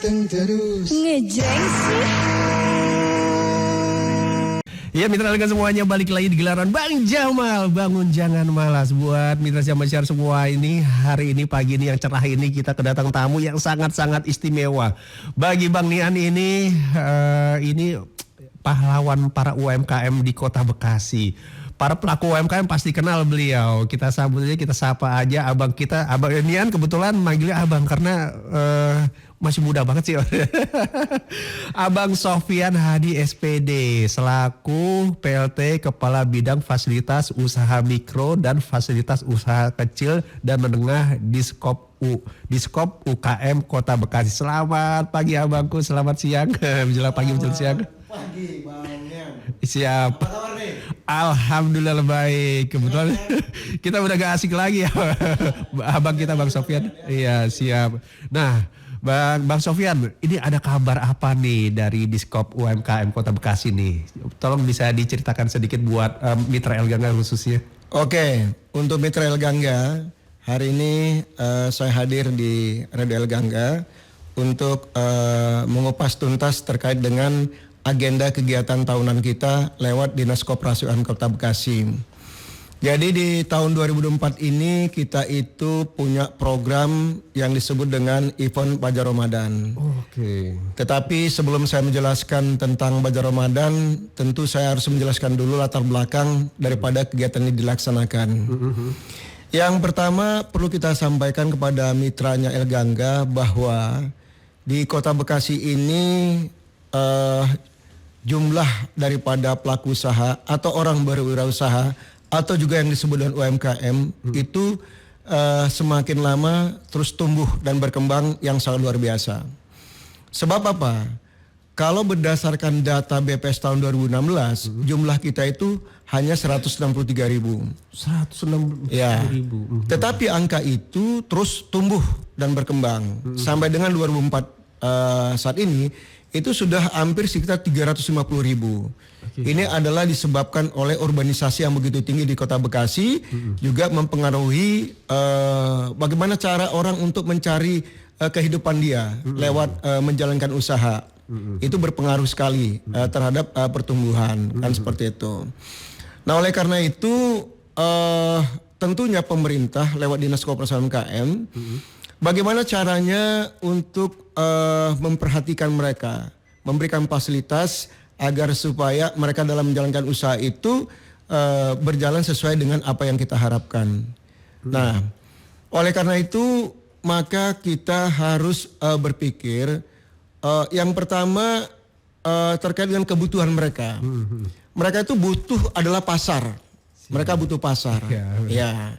ganteng terus. Ngejreng sih. Ya mitra rekan semuanya, balik lagi di gelaran Bang Jamal, bangun jangan malas. Buat mitra Jamal semua ini, hari ini pagi ini yang cerah ini kita kedatang tamu yang sangat-sangat istimewa. Bagi Bang Nian ini pahlawan para UMKM di Kota Bekasi. Para pelaku UMKM pasti kenal beliau. Kita sambut aja, kita sapa aja abang kita. Abang Nian kebetulan manggilnya abang karena masih muda banget sih. Abang Sofyan Hadi SPD selaku PLT Kepala Bidang Fasilitas Usaha Mikro dan Fasilitas Usaha Kecil dan Menengah Diskop UKM Kota Bekasi. Selamat pagi abangku, selamat siang. Menjelang pagi menjelang siang. Pagi Bangnya. Siap. Apa kabar nih? Alhamdulillah baik. Kebetulan kita udah gak asik lagi ya. Abang kita Bang Sofyan. Iya siap. Nah Bang Sofyan, ini ada kabar apa nih dari Diskop UMKM Kota Bekasi nih? Tolong bisa diceritakan sedikit buat Mitra El Gangga khususnya. Oke, untuk Mitra El Gangga, hari ini saya hadir di Radio El Gangga untuk mengupas tuntas terkait dengan agenda kegiatan tahunan kita lewat Dinas Koperasi UMKM Kota Bekasi. Jadi di tahun 2004 ini kita itu punya program yang disebut dengan event Bajar Ramadan. Oke. Tetapi sebelum saya menjelaskan tentang Bajar Ramadan, tentu saya harus menjelaskan dulu latar belakang daripada kegiatan ini dilaksanakan. Yang pertama perlu kita sampaikan kepada mitranya El Gangga bahwa di Kota Bekasi ini jumlah daripada pelaku usaha atau orang berwirausaha atau juga yang disebut dengan UMKM itu semakin lama terus tumbuh dan berkembang yang sangat luar biasa. Sebab apa? Kalau berdasarkan data BPS tahun 2016, jumlah kita itu hanya 163.000. 163.000. Ya. Tetapi angka itu terus tumbuh dan berkembang sampai dengan 2004 saat ini itu sudah hampir sekitar 350.000. Ini adalah disebabkan oleh urbanisasi yang begitu tinggi di Kota Bekasi, juga mempengaruhi bagaimana cara orang untuk mencari kehidupan dia lewat menjalankan usaha. Itu berpengaruh sekali terhadap pertumbuhan, kan seperti itu. Nah oleh karena itu tentunya pemerintah lewat Dinas Koperasi UMKM bagaimana caranya untuk memperhatikan mereka, memberikan fasilitas agar supaya mereka dalam menjalankan usaha itu berjalan sesuai dengan apa yang kita harapkan. Nah, oleh karena itu maka kita harus berpikir yang pertama terkait dengan kebutuhan mereka. Mereka itu butuh adalah pasar. Mereka butuh pasar. Ya.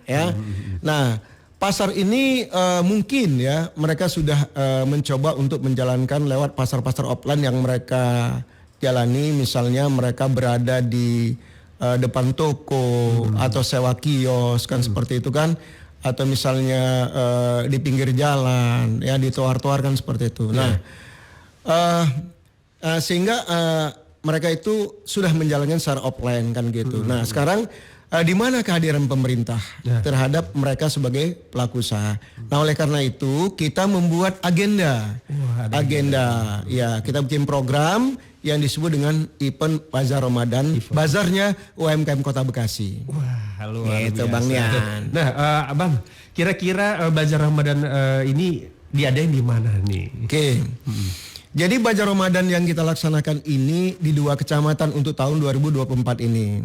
Nah, pasar ini mungkin ya mereka sudah mencoba untuk menjalankan lewat pasar-pasar offline yang mereka jalani, misalnya mereka berada di depan toko atau sewa kios kan seperti itu kan, atau misalnya di pinggir jalan ya di trotoar kan seperti itu. Nah sehingga mereka itu sudah menjalankan secara offline kan gitu. Nah sekarang di mana kehadiran pemerintah terhadap mereka sebagai pelaku usaha? Nah, oleh karena itu kita membuat agenda. Ya, kita bikin program yang disebut dengan event Bazar Ramadan, bazarnya UMKM Kota Bekasi. Wah, luar biasa. Itu Bang Nian. Nah, Abang, kira-kira Bazar Ramadan ini diadain di mana nih? Oke. Jadi Bazar Ramadan yang kita laksanakan ini di 2 kecamatan untuk tahun 2024 ini.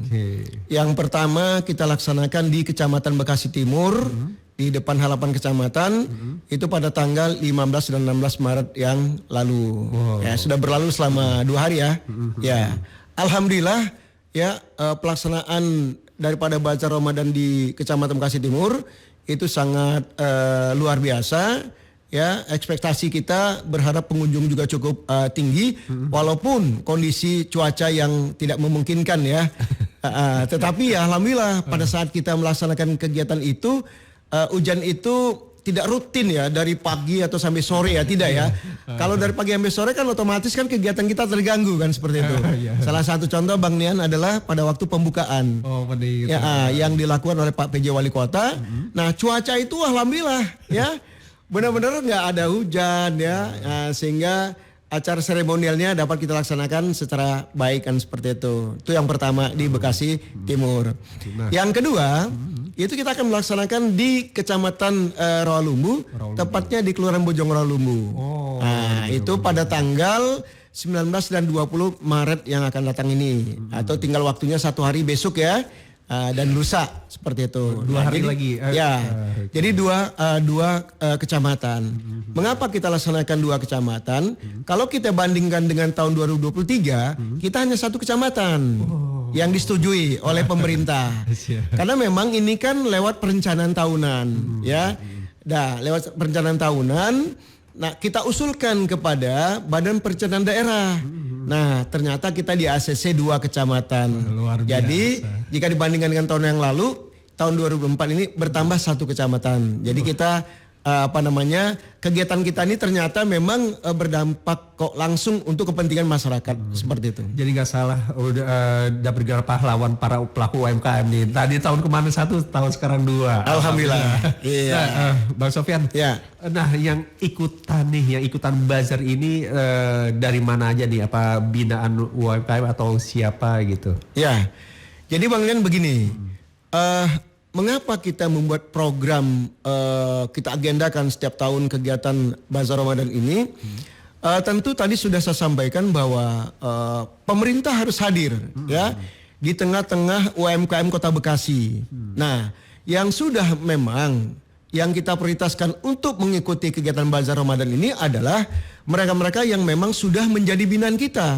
Yang pertama kita laksanakan di Kecamatan Bekasi Timur, di depan halaman kecamatan, itu pada tanggal 15 dan 16 Maret yang lalu. Ya, sudah berlalu selama 2 hari ya. Ya, alhamdulillah ya pelaksanaan daripada Bazar Ramadan di Kecamatan Bekasi Timur itu sangat luar biasa. Ya, ekspektasi kita berharap pengunjung juga cukup tinggi, walaupun kondisi cuaca yang tidak memungkinkan ya. Tetapi ya alhamdulillah pada saat kita melaksanakan kegiatan itu, hujan itu tidak rutin ya dari pagi atau sampai sore ya, tidak ya. Kalau dari pagi sampai sore kan otomatis kan kegiatan kita terganggu kan seperti itu. Salah satu contoh Bang Nian adalah pada waktu pembukaan. Ya, yang dilakukan oleh Pak PJ Wali Kota. Nah cuaca itu alhamdulillah ya. benar-benar nggak ada hujan ya, sehingga acara seremonialnya dapat kita laksanakan secara baik kan seperti itu. Itu yang pertama di Bekasi Timur. Yang kedua, itu kita akan melaksanakan di Kecamatan Rawalumbu, tepatnya di Kelurahan Bojong Rawalumbu. Nah, itu pada tanggal 19 dan 20 Maret yang akan datang ini, atau tinggal waktunya 1 hari besok ya. Dan lusa seperti itu. 2 hari jadi, lagi. Jadi dua kecamatan. Mengapa kita laksanakan 2 kecamatan? Kalau kita bandingkan dengan tahun 2023, kita hanya 1 kecamatan yang disetujui oleh pemerintah. Karena memang ini kan lewat perencanaan tahunan, ya. Nah, lewat perencanaan tahunan, nah kita usulkan kepada Badan Perencanaan Daerah. Nah, ternyata kita di ACC 2 kecamatan. Luar biasa. Jadi, jika dibandingkan dengan tahun yang lalu, tahun 2004 ini bertambah 1 kecamatan. Jadi kita kegiatan kita ini ternyata memang berdampak kok langsung untuk kepentingan masyarakat seperti itu. Jadi nggak salah udah dapat gelar pahlawan para pelaku UMKM nih. Tadi tahun kemarin 1, tahun sekarang 2. Alhamdulillah. Iya. Nah, Bang Sofyan. Ya. Nah, yang ikutan bazar ini dari mana aja nih? Apa binaan UMKM atau siapa gitu? Ya. Jadi Bang Lian begini. Mengapa kita membuat program kita agendakan setiap tahun kegiatan Bazar Ramadan ini? Tentu tadi sudah saya sampaikan bahwa pemerintah harus hadir ya di tengah-tengah UMKM Kota Bekasi. Nah, yang sudah memang yang kita prioritaskan untuk mengikuti kegiatan Bazar Ramadan ini adalah mereka-mereka yang memang sudah menjadi binaan kita.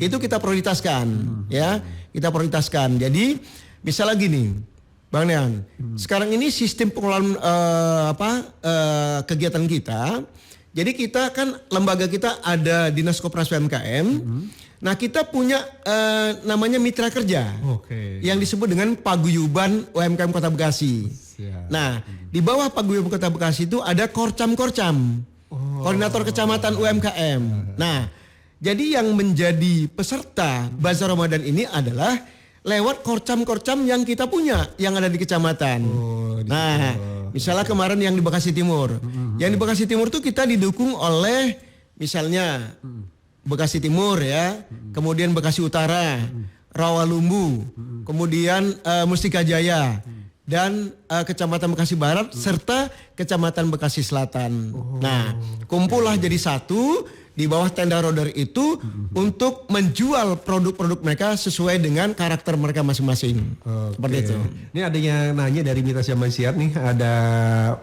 Itu kita prioritaskan ya, kita prioritaskan. Jadi misalnya gini, Bang Nean, sekarang ini sistem pengelolaan kegiatan kita. Jadi kita kan lembaga kita ada Dinas Koperasi UMKM. Nah, kita punya namanya mitra kerja. Yang disebut dengan Paguyuban UMKM Kota Bekasi. Nah, di bawah Paguyuban Kota Bekasi itu ada Korcam. Koordinator Kecamatan UMKM. Nah, jadi yang menjadi peserta Bazar Ramadan ini adalah lewat korcam-korcam yang kita punya yang ada di kecamatan. Nah, misalnya kemarin yang di Bekasi Timur. Yang di Bekasi Timur tuh kita didukung oleh misalnya Bekasi Timur ya, kemudian Bekasi Utara, Rawalumbu, kemudian Mustika Jaya dan Kecamatan Bekasi Barat serta Kecamatan Bekasi Selatan. Nah, kumpullah jadi satu di bawah tenda roder itu untuk menjual produk-produk mereka sesuai dengan karakter mereka masing-masing. Seperti itu. Ini ada yang nanya dari Mitra Zaman Siap nih, ada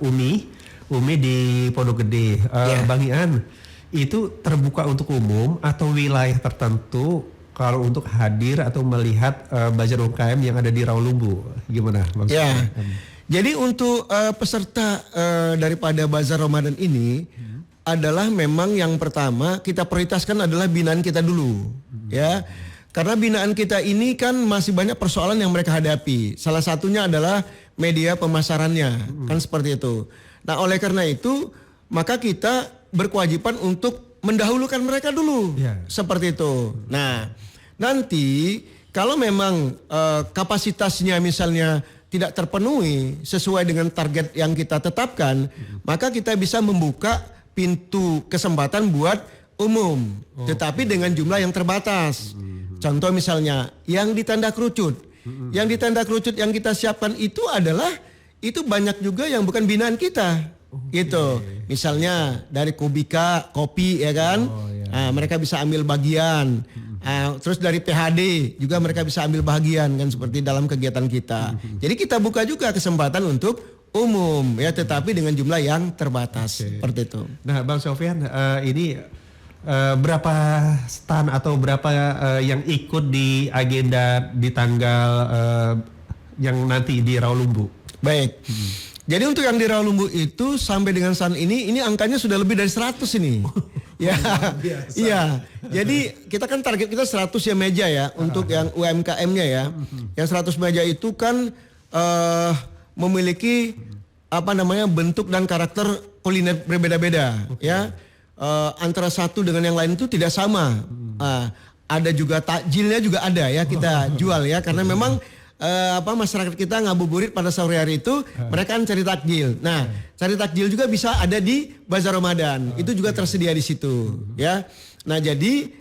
Umi di Pondok Gede. Bang Ian, itu terbuka untuk umum atau wilayah tertentu kalau untuk hadir atau melihat Bazar UMKM yang ada di Rawalumbu? Gimana Bang? Ya. Jadi untuk peserta daripada Bazar Ramadan ini adalah memang yang pertama kita prioritaskan adalah binaan kita dulu, ya. Karena binaan kita ini kan masih banyak persoalan yang mereka hadapi. Salah satunya adalah media pemasarannya, kan seperti itu. Nah, oleh karena itu maka kita berkewajiban untuk mendahulukan mereka dulu, seperti itu. Nah, nanti kalau memang kapasitasnya misalnya tidak terpenuhi sesuai dengan target yang kita tetapkan, maka kita bisa membuka pintu kesempatan buat umum, tetapi dengan jumlah yang terbatas. Contoh misalnya yang di tenda kerucut. Yang di tenda kerucut yang kita siapkan itu adalah itu banyak juga yang bukan binaan kita. Gitu. Misalnya dari Kubika, kopi ya kan. Nah, mereka bisa ambil bagian. Terus dari PHD juga mereka bisa ambil bagian kan seperti dalam kegiatan kita. Jadi kita buka juga kesempatan untuk umum ya, tetapi dengan jumlah yang terbatas seperti itu. Nah, Bang Sofyan, ini berapa stand atau berapa yang ikut di agenda di tanggal yang nanti di Rawalumbu? Baik. Jadi untuk yang di Rawalumbu itu sampai dengan saat ini angkanya sudah lebih dari 100 ini. Ya. Iya. Jadi kita kan target kita 100 ya meja ya untuk yang UMKM-nya ya. Yang 100 meja itu kan memiliki bentuk dan karakter kuliner berbeda-beda ya. Antara satu dengan yang lain itu tidak sama. Ada juga takjilnya juga ada ya kita jual ya, karena memang masyarakat kita ngabuburit pada sore hari itu mereka kan cari takjil. Nah, cari takjil juga bisa ada di Bazar Ramadan. Itu juga tersedia di situ, ya. Nah, jadi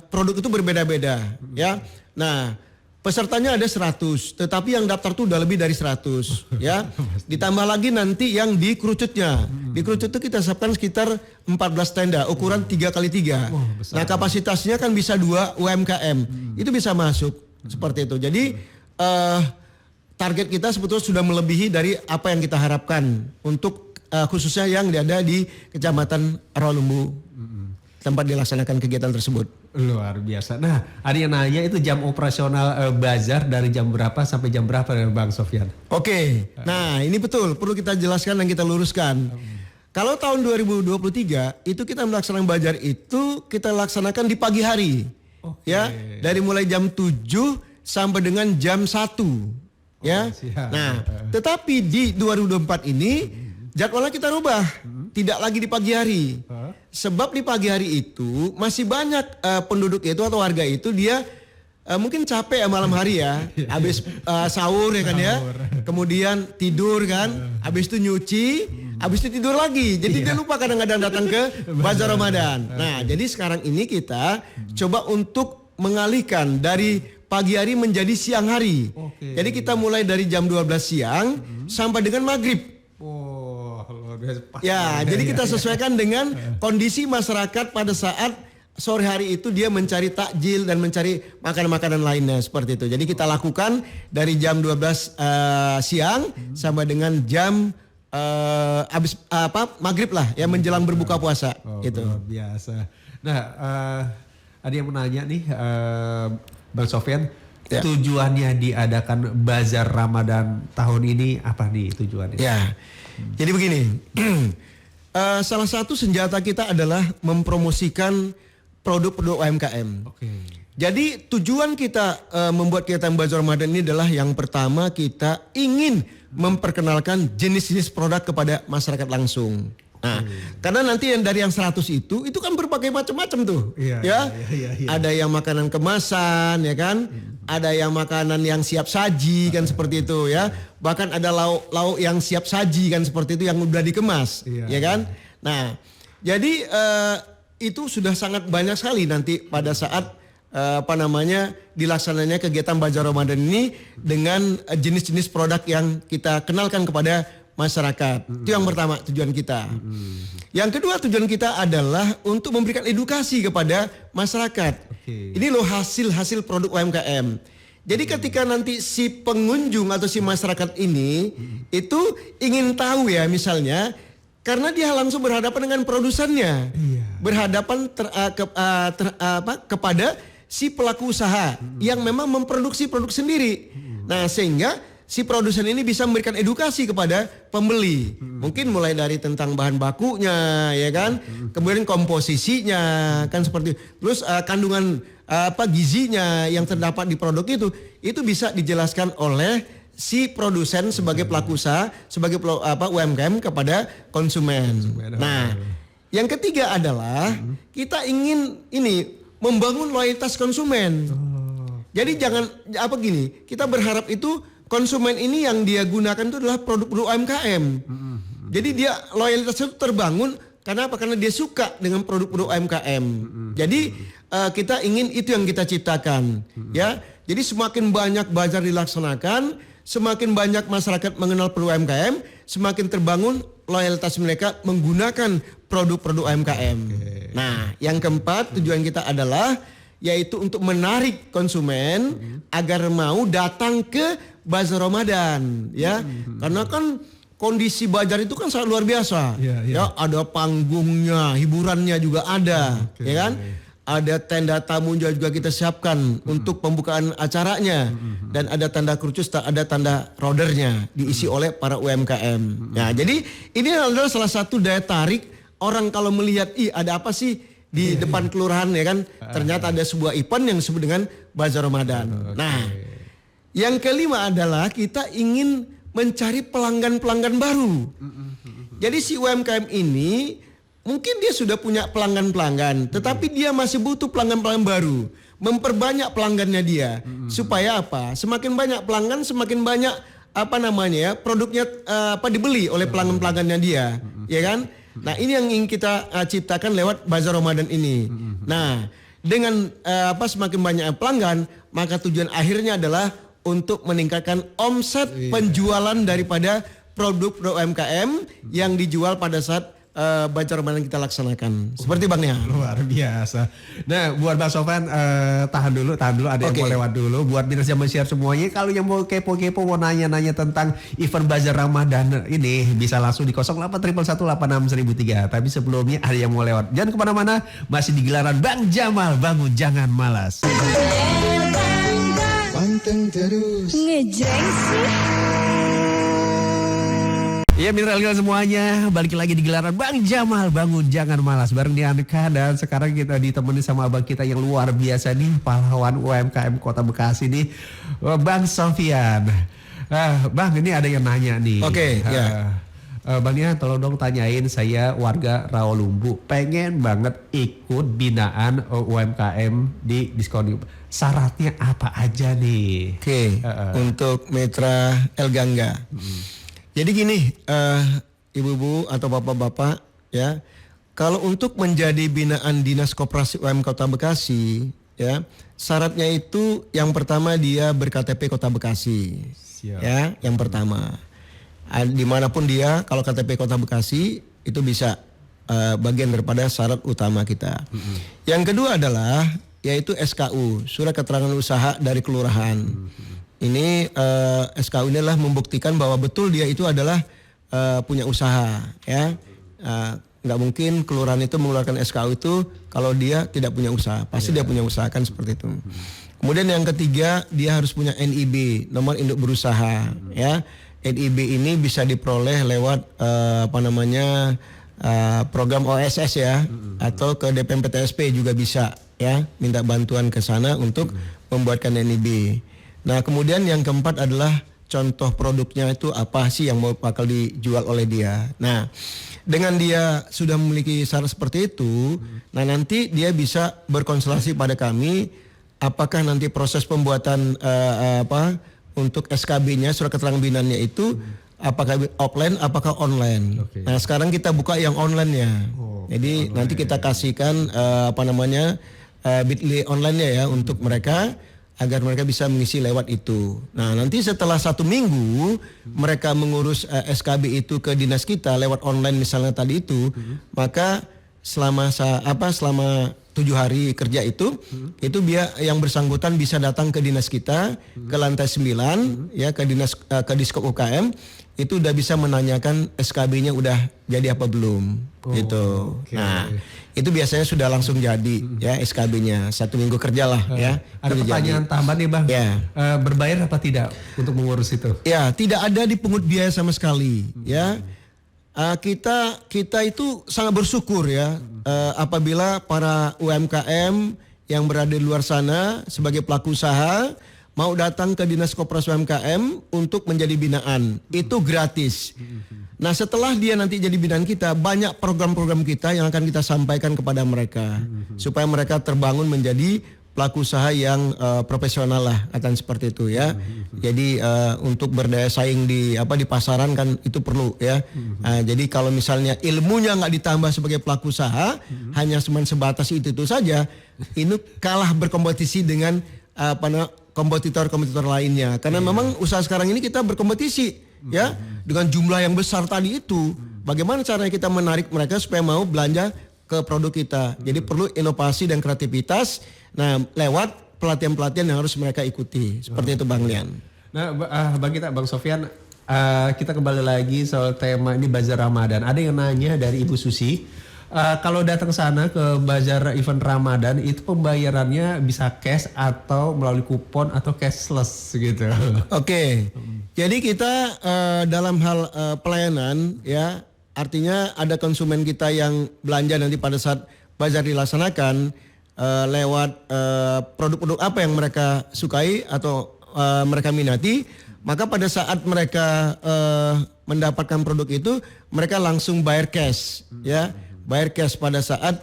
produk itu berbeda-beda, ya. Nah, pesertanya ada 100, tetapi yang daftar tuh udah lebih dari 100, ya. Ditambah lagi nanti yang di kerucutnya. Di kerucut itu kita siapkan sekitar 14 tenda, ukuran 3x3. Nah, kapasitasnya kan bisa 2 UMKM. Itu bisa masuk seperti itu. Jadi target kita sebetulnya sudah melebihi dari apa yang kita harapkan untuk khususnya yang ada di Kecamatan Rawalumbu tempat dilaksanakan kegiatan tersebut. Luar biasa. Nah, ada yang nanya itu jam operasional bazar dari jam berapa sampai jam berapa Bang Sofyan? Oke. Nah, ini betul perlu kita jelaskan dan kita luruskan. Kalau tahun 2023 itu kita melaksanakan bazar itu kita laksanakan di pagi hari. Ya, dari mulai jam 7 sampai dengan jam 1. Ya. Nah, tetapi di 2024 ini jadwalnya kita rubah. Tidak lagi di pagi hari. Sebab di pagi hari itu masih banyak penduduk itu atau warga itu dia mungkin capek ya malam hari ya. Habis sahur ya kan ya. Kemudian tidur kan. Habis itu nyuci, habis itu tidur lagi. Jadi dia lupa kadang-kadang datang ke Bazar Ramadan. Nah, jadi sekarang ini kita coba untuk mengalihkan dari pagi hari menjadi siang hari. Jadi kita mulai dari jam 12 siang sampai dengan maghrib. Ya, jadi kita sesuaikan dengan kondisi masyarakat pada saat sore hari itu dia mencari takjil dan mencari makanan-makanan lainnya seperti itu. Jadi kita lakukan dari jam 12 siang sampai dengan jam habis maghrib lah ya menjelang berbuka puasa gitu. Luar biasa. Nah, ada yang menanya nih Bang Sofyan, tujuannya diadakan Bazar Ramadan tahun ini apa nih tujuannya? Ya, jadi begini, salah satu senjata kita adalah mempromosikan produk-produk UMKM. Jadi tujuan kita membuat kegiatan Bazar Ramadan ini adalah yang pertama kita ingin memperkenalkan jenis-jenis produk kepada masyarakat langsung. Nah, karena nanti yang dari yang 100 itu kan berbagai macam-macam tuh. Iya. Ada yang makanan kemasan ya kan. Ada yang makanan yang siap saji kan seperti itu ya. Bahkan ada lauk yang siap saji kan seperti itu yang udah dikemas, ya kan. Nah, jadi itu sudah sangat banyak sekali nanti pada saat dilaksananya kegiatan Bazar Ramadan ini dengan jenis-jenis produk yang kita kenalkan kepada masyarakat. Itu yang pertama tujuan kita. Yang kedua tujuan kita adalah untuk memberikan edukasi kepada masyarakat. Ini loh hasil produk UMKM. Jadi ketika nanti si pengunjung atau si masyarakat ini itu ingin tahu ya misalnya karena dia langsung berhadapan dengan produsennya. Berhadapan kepada si pelaku usaha yang memang memproduksi produk sendiri. Nah, sehingga si produsen ini bisa memberikan edukasi kepada pembeli. Mungkin mulai dari tentang bahan bakunya, ya kan? Kemudian komposisinya, kan seperti terus kandungan gizinya yang terdapat di produk itu bisa dijelaskan oleh si produsen sebagai pelaku usaha, sebagai UMKM kepada konsumen. Nah, yang ketiga adalah kita ingin membangun loyalitas konsumen. Jadi jangan kita berharap itu konsumen ini yang dia gunakan itu adalah produk-produk UMKM. Jadi dia loyalitas itu terbangun karena apa? Karena dia suka dengan produk-produk UMKM. Jadi kita ingin itu yang kita ciptakan, ya. Jadi semakin banyak bazar dilaksanakan, semakin banyak masyarakat mengenal produk UMKM, semakin terbangun loyalitas mereka menggunakan produk-produk UMKM. Nah, yang keempat tujuan kita adalah yaitu untuk menarik konsumen agar mau datang ke Bazar Ramadan, ya. Karena kan kondisi bazar itu kan sangat luar biasa. Ya, ada panggungnya, hiburannya juga ada, ya kan? Ada tenda tamu juga kita siapkan untuk pembukaan acaranya dan ada tanda kerucut, ada tanda rodernya diisi oleh para UMKM. Ya, jadi ini adalah salah satu daya tarik orang kalau melihat ada apa sih di depan kelurahan ya kan? Ternyata ada sebuah event yang disebut dengan Bazar Ramadan. Nah, yang kelima adalah kita ingin mencari pelanggan-pelanggan baru. Jadi si UMKM ini mungkin dia sudah punya pelanggan-pelanggan, tetapi dia masih butuh pelanggan-pelanggan baru. memperbanyak pelanggannya dia. Supaya apa? Semakin banyak pelanggan, semakin banyak produknya dibeli oleh pelanggan-pelanggannya dia, ya kan? Nah, ini yang ingin kita ciptakan lewat Bazar Ramadan ini. Nah, dengan semakin banyak pelanggan, maka tujuan akhirnya adalah untuk meningkatkan omset penjualan daripada produk UMKM yang dijual pada saat Bazar Ramadan kita laksanakan. Seperti Bang Nia. Luar biasa. Nah, buat Bang Sofyan tahan dulu ada yang mau lewat dulu. Buat Mirza Share semuanya, kalau yang mau kepo-kepo mau nanya-nanya tentang event Bazar Ramadan ini bisa langsung di 0811186003. Tapi sebelumnya ada yang mau lewat. Jangan kemana-mana, masih di gelaran Bang Jamal, bangun jangan malas. Panteng terus. Ngejreng sih. Iya mitra semuanya, balik lagi di gelaran Bang Jamal, bangun jangan malas bareng Dianka, dan sekarang kita ditemani sama abang kita yang luar biasa nih, pahlawan UMKM Kota Bekasi nih, Bang Sofyan. Bang, ini ada yang nanya nih. Bang Nia, tolong dong tanyain, saya warga Rawalumbu, pengen banget ikut binaan UMKM di diskon. Syaratnya apa aja nih? Untuk Mitra El Gangga. Jadi gini, ibu-ibu atau bapak-bapak ya, kalau untuk menjadi binaan Dinas Koperasi UMKM Kota Bekasi, ya syaratnya itu yang pertama dia berKTP Kota Bekasi. Siap. Ya, yang pertama. Dimanapun dia, kalau KTP Kota Bekasi itu bisa bagian daripada syarat utama kita. Yang kedua adalah yaitu SKU, Surat Keterangan Usaha dari Kelurahan. Ini SKU ini adalah membuktikan bahwa betul dia itu adalah punya usaha, ya. Nggak mungkin kelurahan itu mengeluarkan SKU itu kalau dia tidak punya usaha. Pasti dia punya usaha, kan seperti itu. Kemudian yang ketiga, dia harus punya NIB, nomor induk berusaha, ya. NIB ini bisa diperoleh lewat program OSS ya, atau ke DPM PTSP juga bisa, ya. Minta bantuan ke sana untuk membuatkan NIB. Nah, kemudian yang keempat adalah contoh produknya itu apa sih yang bakal dijual oleh dia. Nah, dengan dia sudah memiliki syarat seperti itu, nah nanti dia bisa berkonsultasi pada kami apakah nanti proses pembuatan untuk SKB-nya, surat keterangan binaannya itu apakah offline, apakah online. Nah, sekarang kita buka yang online-nya. Jadi nanti kita kasihkan Bitly online-nya ya untuk mereka, agar mereka bisa mengisi lewat itu. Nah, nanti setelah 1 minggu mereka mengurus SKB itu ke dinas kita lewat online misalnya tadi itu, maka selama 7 hari kerja itu yang bersangkutan bisa datang ke dinas kita ke lantai 9 ya, ke dinas ke Diskop UKM, itu udah bisa menanyakan SKB-nya udah jadi apa belum gitu. Nah, itu biasanya sudah langsung jadi ya SKB-nya 1 minggu kerja lah ya. Ada pertanyaan tambahan nih Bang. Ya. Berbayar apa tidak untuk mengurus itu? Ya, tidak ada dipungut biaya sama sekali ya. Kita itu sangat bersyukur ya apabila para UMKM yang berada di luar sana sebagai pelaku usaha mau datang ke Dinas Koperasi UMKM untuk menjadi binaan. Itu gratis. Nah, setelah dia nanti jadi binaan kita, banyak program-program kita yang akan kita sampaikan kepada mereka supaya mereka terbangun menjadi pelaku usaha yang profesional lah, akan seperti itu ya. Jadi untuk berdaya saing di pasaran kan itu perlu ya. Jadi kalau misalnya ilmunya nggak ditambah sebagai pelaku usaha, hanya cuma sebatas itu saja, ini kalah berkompetisi dengan kompetitor-kompetitor lainnya. Karena memang usaha sekarang ini kita berkompetisi ya dengan jumlah yang besar tadi itu. Bagaimana caranya kita menarik mereka supaya mau belanja ke produk kita. Jadi perlu inovasi dan kreativitas. Nah, lewat pelatihan-pelatihan yang harus mereka ikuti. Seperti itu Bang Lian. Nah, Bang Sofyan, kita kembali lagi soal tema ini Bazar Ramadan. Ada yang nanya dari Ibu Susi. Kalau datang sana ke Bazar event Ramadan itu pembayarannya bisa cash atau melalui kupon atau cashless gitu. Oke. Jadi kita dalam hal pelayanan ya, artinya ada konsumen kita yang belanja nanti pada saat bazar dilaksanakan lewat produk-produk apa yang mereka sukai atau mereka minati, maka pada saat mereka mendapatkan produk itu mereka langsung bayar cash ya. bayar cash pada saat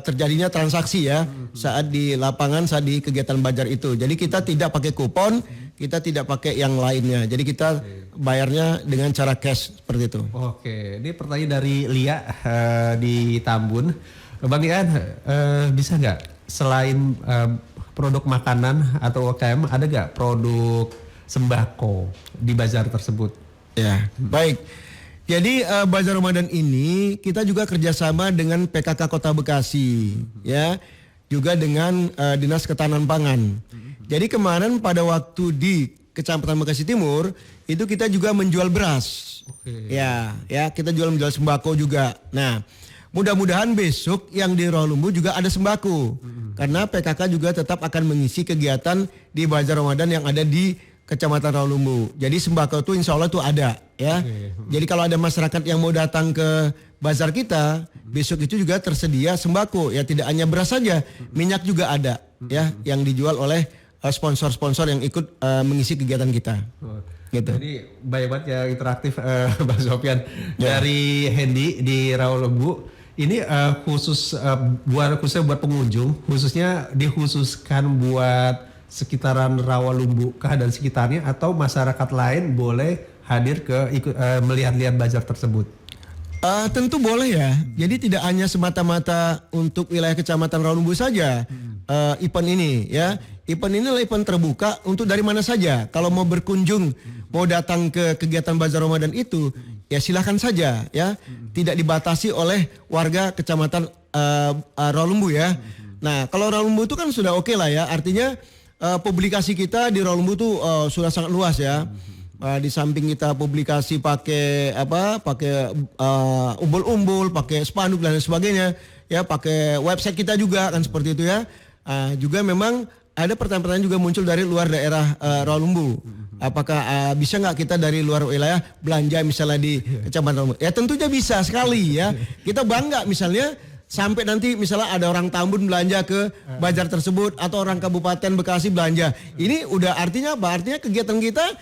terjadinya transaksi ya, saat di lapangan, saat di kegiatan bazar itu. Jadi kita tidak pakai kupon, kita tidak pakai yang lainnya. Jadi kita bayarnya dengan cara cash seperti itu. Oke, ini pertanyaan dari Lia di Tambun. Bang Ian, bisa nggak selain produk makanan atau UMKM, ada nggak produk sembako di bazar tersebut? Ya, baik. Jadi Bazar Ramadan ini kita juga kerjasama dengan PKK Kota Bekasi, ya, juga dengan Dinas Ketahanan Pangan. Jadi kemarin pada waktu di Kecamatan Bekasi Timur itu kita juga menjual beras, ya, kita menjual sembako juga. Nah, mudah-mudahan besok yang di Rawalumbu juga ada sembako, karena PKK juga tetap akan mengisi kegiatan di Bazar Ramadan yang ada di Kecamatan Rawalumbu. Jadi sembako itu insya Allah tuh ada ya. Jadi kalau ada masyarakat yang mau datang ke bazar kita, besok itu juga tersedia sembako. Ya tidak hanya beras saja, minyak juga ada ya yang dijual oleh sponsor-sponsor yang ikut mengisi kegiatan kita. Gitu. Jadi baik banget ya interaktif Bang Sofyan. Dari Hendy di Rawalumbu. Ini khususnya buat pengunjung, khususnya dikhususkan buat sekitaran Rawalumbu kah dan sekitarnya, atau masyarakat lain boleh hadir ke melihat-lihat bazar tersebut? Tentu boleh ya. Jadi tidak hanya semata-mata untuk wilayah Kecamatan Rawalumbu saja event ini ya. Event ini adalah event terbuka untuk dari mana saja. Kalau mau berkunjung, mau datang ke kegiatan Bazar Ramadan itu, ya silahkan saja ya. Tidak dibatasi oleh warga Kecamatan Rawalumbu ya. Nah kalau Rawalumbu itu kan sudah oke lah ya. Artinya publikasi kita di Rawalumbu tuh sudah sangat luas ya. Di samping kita publikasi pakai umbul-umbul, pakai spanduk dan sebagainya, ya pakai website kita juga kan seperti itu ya. Juga memang ada pertanyaan-pertanyaan juga muncul dari luar daerah Rawalumbu. Apakah bisa nggak kita dari luar wilayah belanja misalnya di Kecamatan Rawalumbu? Ya tentunya bisa sekali ya. Kita bangga misalnya. Sampai nanti misalnya ada orang Tambun belanja ke bazar tersebut atau orang Kabupaten Bekasi belanja. Ini udah artinya apa? Artinya kegiatan kita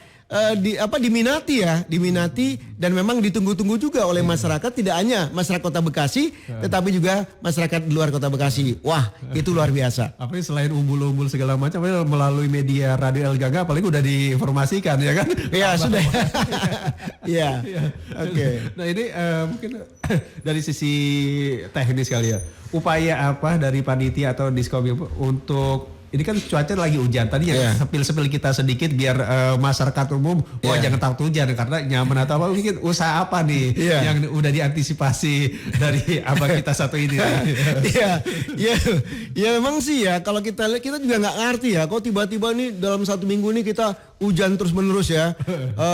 diminati dan memang ditunggu-tunggu juga oleh masyarakat, tidak hanya masyarakat Kota Bekasi tetapi juga masyarakat di luar Kota Bekasi. Wah, itu luar biasa. Apa selain umbul-umbul segala macam melalui media Radio El Gaga apalagi udah diinformasikan ya kan? Iya, sudah. Iya. Oke. Nah, ini mungkin dari sisi teknis kali ya. Upaya apa dari panitia atau Diskominfo untuk ini kan cuaca lagi hujan tadi ya, sepil-sepil kita sedikit biar masyarakat umum jangan takut hujan karena nyaman atau apa, mungkin usaha apa nih yang udah diantisipasi dari abang kita satu ini. Ya memang sih ya, kalau kita lihat kita juga nggak ngerti ya kok tiba-tiba nih dalam 1 minggu ini kita hujan terus menerus ya,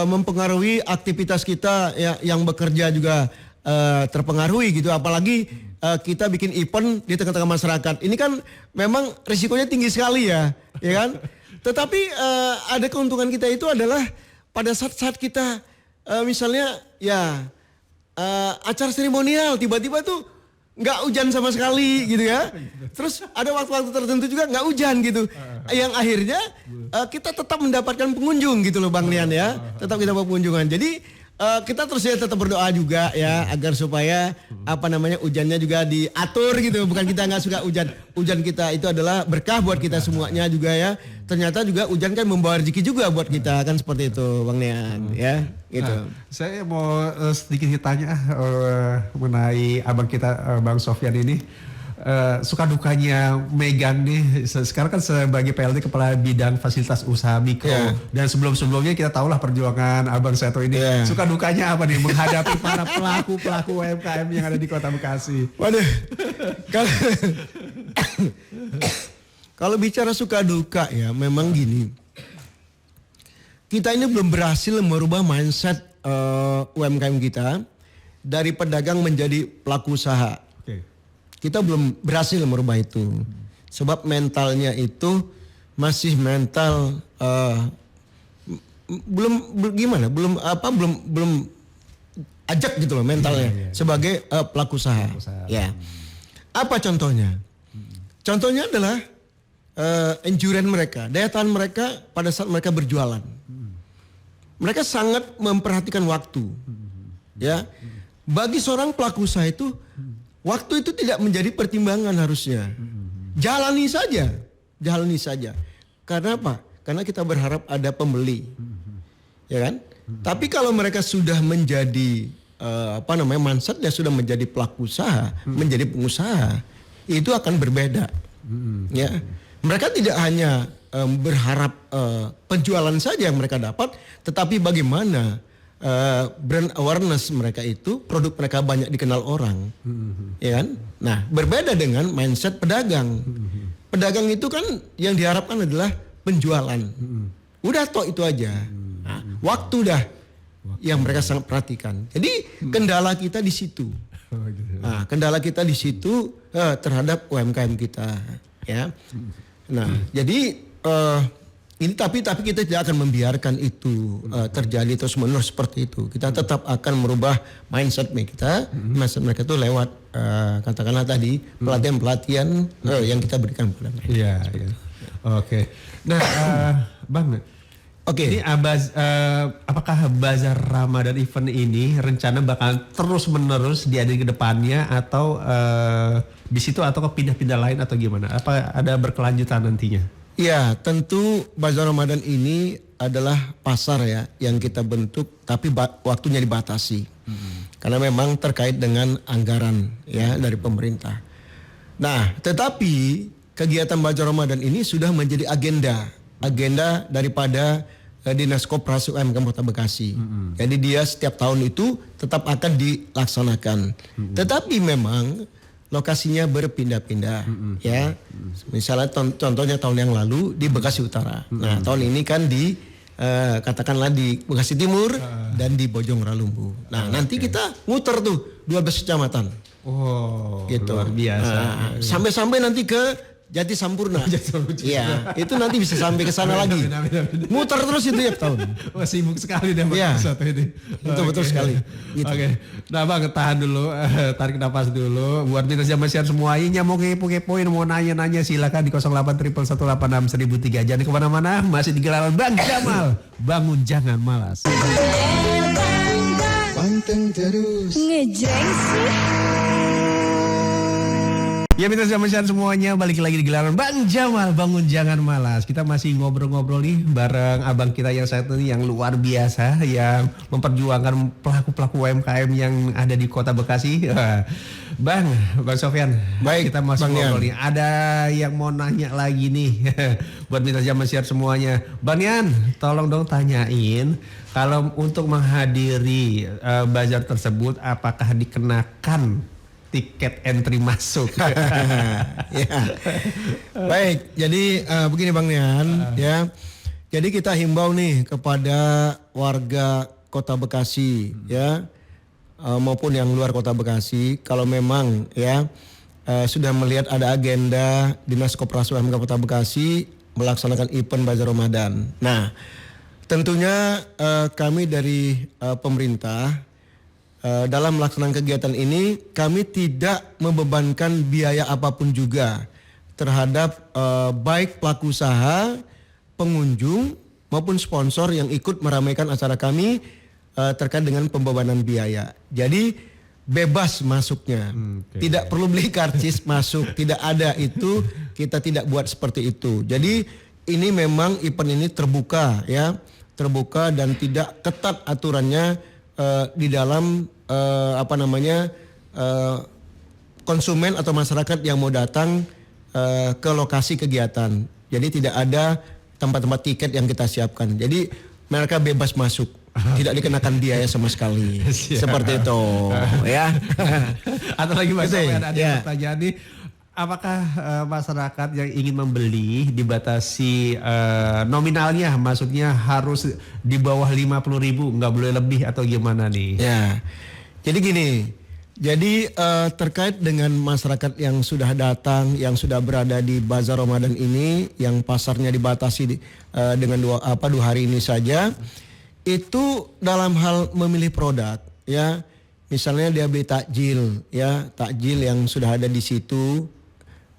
mempengaruhi aktivitas kita ya, yang bekerja juga terpengaruhi gitu, apalagi kita bikin event di tengah-tengah masyarakat. Ini kan memang risikonya tinggi sekali ya kan? Tetapi ada keuntungan kita itu adalah pada saat-saat kita misalnya ya acara seremonial tiba-tiba tuh nggak hujan sama sekali gitu ya. Terus ada waktu-waktu tertentu juga nggak hujan gitu. Yang akhirnya kita tetap mendapatkan pengunjung gitu loh Bang Lian ya. Tetap kita dapat pengunjungan. Jadi kita terus ya tetap berdoa juga ya agar supaya hujannya juga diatur gitu. Bukan kita nggak suka hujan kita itu adalah berkah buat kita semuanya juga ya. Ternyata juga hujan kan membawa rezeki juga buat kita kan seperti itu Bang Nian ya gitu. Nah, saya mau sedikit tanya mengenai abang kita Bang Sofyan ini. Suka dukanya Megan nih sekarang kan sebagai PLT Kepala Bidang Fasilitas Usaha Mikro dan sebelum-sebelumnya kita tahulah perjuangan abang Seto ini. Suka dukanya apa nih menghadapi para pelaku UMKM yang ada di Kota Bekasi? Waduh, kalau bicara suka duka ya memang gini, kita ini belum berhasil merubah mindset UMKM kita dari pedagang menjadi pelaku usaha. Kita belum berhasil merubah itu, sebab mentalnya itu masih mental belum ajak gitu loh mentalnya sebagai pelaku usaha. Ya, apa contohnya? Contohnya adalah endurance mereka, daya tahan mereka pada saat mereka berjualan. Mereka sangat memperhatikan waktu. Ya, bagi seorang pelaku usaha itu waktu itu tidak menjadi pertimbangan harusnya. Jalani saja. Karena apa? Karena kita berharap ada pembeli, ya kan? Tapi kalau mereka sudah menjadi mindsetnya sudah menjadi pelaku usaha, menjadi pengusaha, itu akan berbeda. Ya, mereka tidak hanya berharap penjualan saja yang mereka dapat, tetapi bagaimana brand awareness mereka itu, produk mereka banyak dikenal orang, ya kan? Nah, berbeda dengan mindset pedagang. Pedagang itu kan yang diharapkan adalah penjualan. Udah toh itu aja. Nah, waktu dah yang mereka sangat perhatikan. Jadi kendala kita di situ. Nah, kendala kita di situ terhadap UMKM kita, ya. Nah, jadi ini tapi kita tidak akan membiarkan itu terjadi terus menerus seperti itu. Kita tetap akan merubah mindset kita. Mindset mereka itu lewat katakanlah tadi pelatihan yang kita berikan kepada mereka. Iya. Oke. Nah, Bang. Oke. Ini apakah Bazar Ramadan event ini rencana bakal terus menerus diadain ke depannya atau di situ atau ke pindah-pindah lain atau gimana? Apa ada berkelanjutan nantinya? Ya, tentu Bazar Ramadan ini adalah pasar ya yang kita bentuk, tapi waktunya dibatasi. Karena memang terkait dengan anggaran ya dari pemerintah. Nah, tetapi kegiatan Bazar Ramadan ini sudah menjadi agenda daripada Dinas Koperasi UMKM Kota Bekasi. Jadi dia setiap tahun itu tetap akan dilaksanakan. Tetapi memang lokasinya berpindah-pindah, ya. Misalnya contohnya tahun yang lalu di Bekasi Utara. Nah, tahun ini kan di katakanlah di Bekasi Timur dan di Bojong Ralumbu. Nah, nanti kita muter tuh 12 kecamatan. Oh, gitu. Luar biasa. Sampai nanti ke Jati Sampurna. Iya, itu nanti bisa sampai ke sana lagi. Muter terus itu ya tahun. Wah, sibuk sekali deh ya, satu ini. Itu betul sekali. Gitu. Oke. Nah, Bang, tahan dulu, tarik nafas dulu. Buat kita siapa semuanya mau kepo-kepoin, mau nanya-nanya silakan di 0811186003. Jangan kemana-mana, masih di gelaran Bang Jamal. Bangun jangan malas. Panteng terus. Ngejreng sih. Ya, mitra siapa semuanya, balik lagi di gelaran Bang Jamal, bangun jangan malas. Kita masih ngobrol-ngobrol nih bareng abang kita yang satu nih yang luar biasa, yang memperjuangkan pelaku-pelaku UMKM yang ada di Kota Bekasi. Bang Sofyan, baik, kita masih ngobrol nih. Ada yang mau nanya lagi nih buat mitra siapa semuanya. Bang Yan, tolong dong tanyain kalau untuk menghadiri bazar tersebut apakah dikenakan tiket entry masuk? Ya. Baik, jadi begini Bang Nian, ya. Jadi kita himbau nih kepada warga Kota Bekasi, ya, maupun yang luar Kota Bekasi, kalau memang ya sudah melihat ada agenda Dinas Koperasi UMKM Kota Bekasi melaksanakan event Bazar Ramadan. Nah, tentunya kami dari pemerintah dalam melaksanakan kegiatan ini kami tidak membebankan biaya apapun juga terhadap baik pelaku usaha, pengunjung maupun sponsor yang ikut meramaikan acara kami terkait dengan pembebanan biaya. Jadi bebas masuknya, tidak perlu beli karcis masuk, tidak ada itu, kita tidak buat seperti itu. Jadi ini memang event ini terbuka ya, terbuka dan tidak ketat aturannya di dalam konsumen atau masyarakat yang mau datang ke lokasi kegiatan. Jadi tidak ada tempat-tempat tiket yang kita siapkan. Jadi mereka bebas masuk, tidak dikenakan biaya sama sekali. Seperti itu, ya. Atau lagi Mas Sofyan, ada pertanyaan nih. Apakah masyarakat yang ingin membeli dibatasi nominalnya, maksudnya harus di bawah 50.000, nggak boleh lebih atau gimana nih? Ya, jadi gini, terkait dengan masyarakat yang sudah datang, yang sudah berada di Bazar Ramadan ini, yang pasarnya dibatasi dengan dua hari ini saja, itu dalam hal memilih produk, ya, misalnya dia beli takjil, ya, takjil yang sudah ada di situ.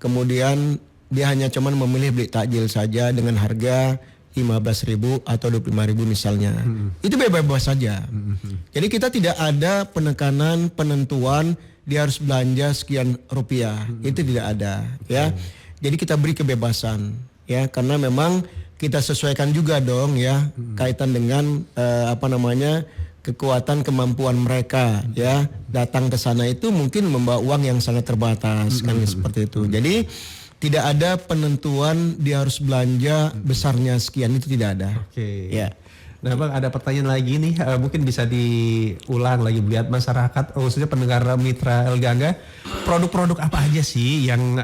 Kemudian dia hanya cuman memilih beli takjil saja dengan harga 15.000 atau 25.000 misalnya. Itu bebas saja. Jadi kita tidak ada penekanan, penentuan dia harus belanja sekian rupiah. Itu tidak ada, ya. Jadi kita beri kebebasan, ya, karena memang kita sesuaikan juga dong, ya, kaitan dengan kekuatan kemampuan mereka, ya, datang ke sana itu mungkin membawa uang yang sangat terbatas, kan seperti itu. Jadi tidak ada penentuan dia harus belanja besarnya sekian, itu tidak ada. Oke. Ya. Nah Bang, ada pertanyaan lagi nih, mungkin bisa diulang lagi buat masyarakat, khususnya pendengar Mitra El Gangga. Produk-produk apa aja sih yang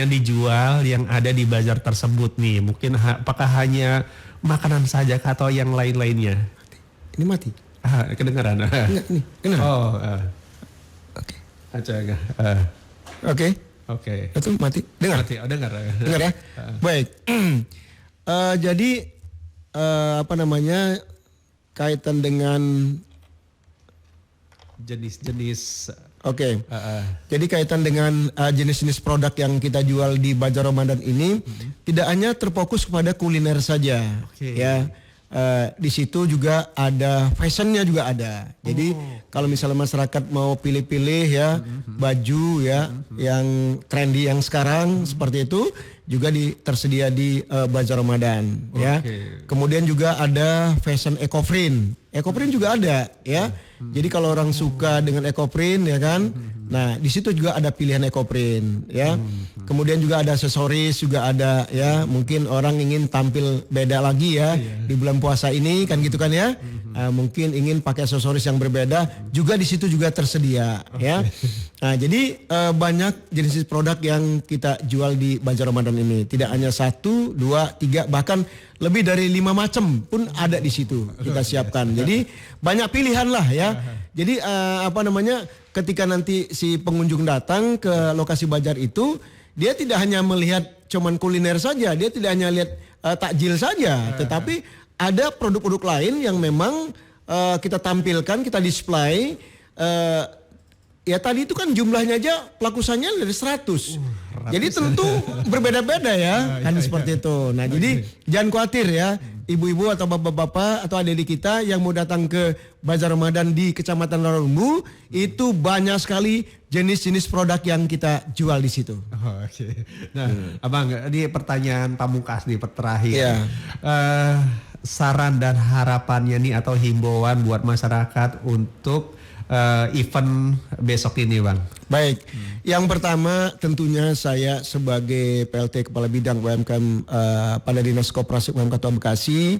dijual, yang ada di bazar tersebut nih? Mungkin apakah hanya makanan saja atau yang lain-lainnya? Ini mati. Kedengaran? Enggak, nih, kedengaran. Oh, Oke. aja enggak. Oke. Oke. Itu mati. Dengar. Mati. Oh, dengar. Dengar ya. Baik. Jadi kaitan dengan jenis-jenis. Oke. Jadi kaitan dengan jenis-jenis produk yang kita jual di Bazar Ramadan ini tidak hanya terfokus kepada kuliner saja, ya. Di situ juga ada fashionnya juga ada. Jadi kalau misalnya masyarakat mau pilih-pilih ya baju ya yang trendy yang sekarang seperti itu juga tersedia di Bazar Ramadan, ya. Kemudian juga ada fashion eco-print. Eco-print juga ada, ya. Jadi kalau orang suka dengan eco-print, ya kan. Nah, di situ juga ada pilihan eco-print, ya. Kemudian juga ada aksesoris juga ada, ya. Mungkin orang ingin tampil beda lagi ya di bulan puasa ini kan gitu kan ya. Mungkin ingin pakai aksesoris yang berbeda, juga di situ juga tersedia, ya. Nah, jadi banyak jenis produk yang kita jual di Bazar Ramadan ini. Tidak hanya 1, 2, 3, bahkan lebih dari 5 macam pun ada di situ kita siapkan. Jadi banyak pilihan lah ya. Jadi ketika nanti si pengunjung datang ke lokasi bazar itu, dia tidak hanya melihat cuman kuliner saja, dia tidak hanya lihat takjil saja, tetapi ada produk-produk lain yang memang kita tampilkan, kita display. Ya tadi itu kan jumlahnya aja pelakusannya dari 100. Jadi tentu berbeda-beda ya, kan seperti itu. Nah, jadi jangan khawatir ya, ibu-ibu atau bapak-bapak atau adik-adik kita yang mau datang ke Bazar Ramadan di Kecamatan Rawalumbu, itu banyak sekali jenis-jenis produk yang kita jual di situ. Oke. Nah, Abang, di pertanyaan pamungkas nih terakhir. Ya. Saran dan harapannya nih atau himbauan buat masyarakat untuk event besok ini, Bang. Baik, yang pertama tentunya saya sebagai PLT Kepala Bidang UMKM pada Dinas Koperasi UMKM Kota Bekasi,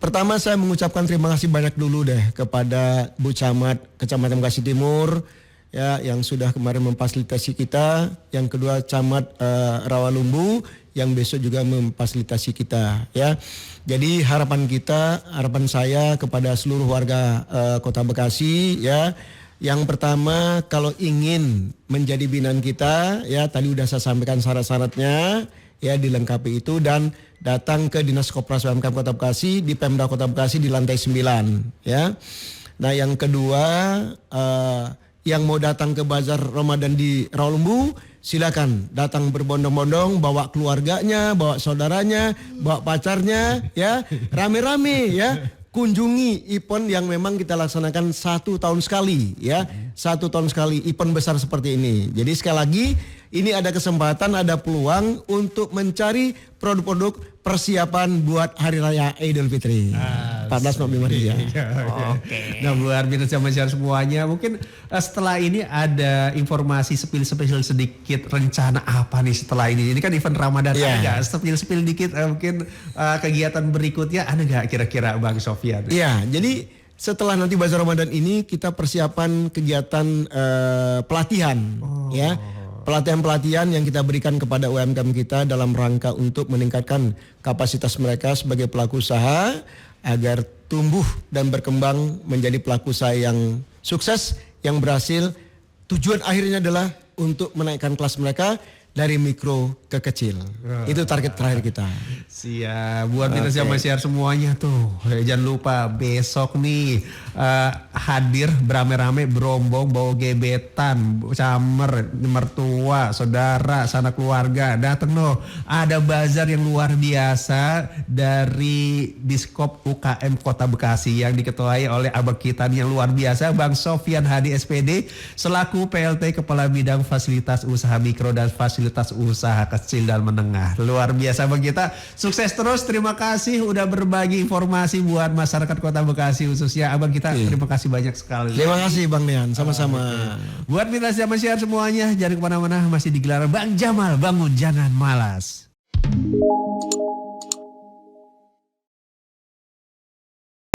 pertama saya mengucapkan terima kasih banyak dulu deh kepada Bu Camat Kecamatan Bekasi Timur ya yang sudah kemarin memfasilitasi kita, yang kedua Camat Rawalumbu yang besok juga memfasilitasi kita ya. Jadi harapan saya kepada seluruh warga Kota Bekasi ya. Yang pertama, kalau ingin menjadi binaan kita ya, tadi udah saya sampaikan syarat-syaratnya ya, dilengkapi itu, dan datang ke Dinas Koperasi UMKM Kota Bekasi di Pemda Kota Bekasi di lantai 9 ya. Nah, yang kedua, yang mau datang ke Bazar Ramadan di Rawalumbu, silakan datang berbondong-bondong, bawa keluarganya, bawa saudaranya, bawa pacarnya ya, rame-rame ya. Kunjungi event yang memang kita laksanakan 1 tahun sekali ya, 1 tahun sekali event besar seperti ini. Jadi sekali lagi ini ada kesempatan, ada peluang untuk mencari produk-produk persiapan buat Hari Raya Idul Fitri 1445 Hijriah. Oke. Nah, buat minus masyarakat semuanya, mungkin setelah ini ada informasi sepil-sepil sedikit rencana apa nih setelah ini? Ini kan event Ramadan, ada nggak sepil-sepil dikit mungkin kegiatan berikutnya ada nggak kira-kira Bang Sofyan? Iya, jadi setelah nanti Bazar Ramadan ini kita persiapan kegiatan pelatihan ya. Pelatihan-pelatihan yang kita berikan kepada UMKM kita dalam rangka untuk meningkatkan kapasitas mereka sebagai pelaku usaha agar tumbuh dan berkembang menjadi pelaku usaha yang sukses, yang berhasil. Tujuan akhirnya adalah untuk menaikkan kelas mereka dari mikro ke kecil. Itu target terakhir kita. Siap, buat kita sama share semuanya tuh. Jangan lupa besok nih hadir beramai-ramai berombong bawa gebetan, camer, mertua, saudara, sanak keluarga. Datang loh. Ada bazar yang luar biasa dari Diskop UKM Kota Bekasi yang diketuai oleh abang kita nih yang luar biasa, Bang Sofyan Hadi SPD selaku PLT Kepala Bidang Fasilitas Usaha Mikro dan Fasilitas Usaha Kecil dan Menengah. Luar biasa bang kita. Sukses terus. Terima kasih udah berbagi informasi buat masyarakat Kota Bekasi khususnya abang kita. Terima kasih banyak sekali. Terima kasih Bang Nian. Sama-sama. Buat mitra sama share semuanya jangan kemana-mana, masih digelar Bang Jamal, bangun jangan malas.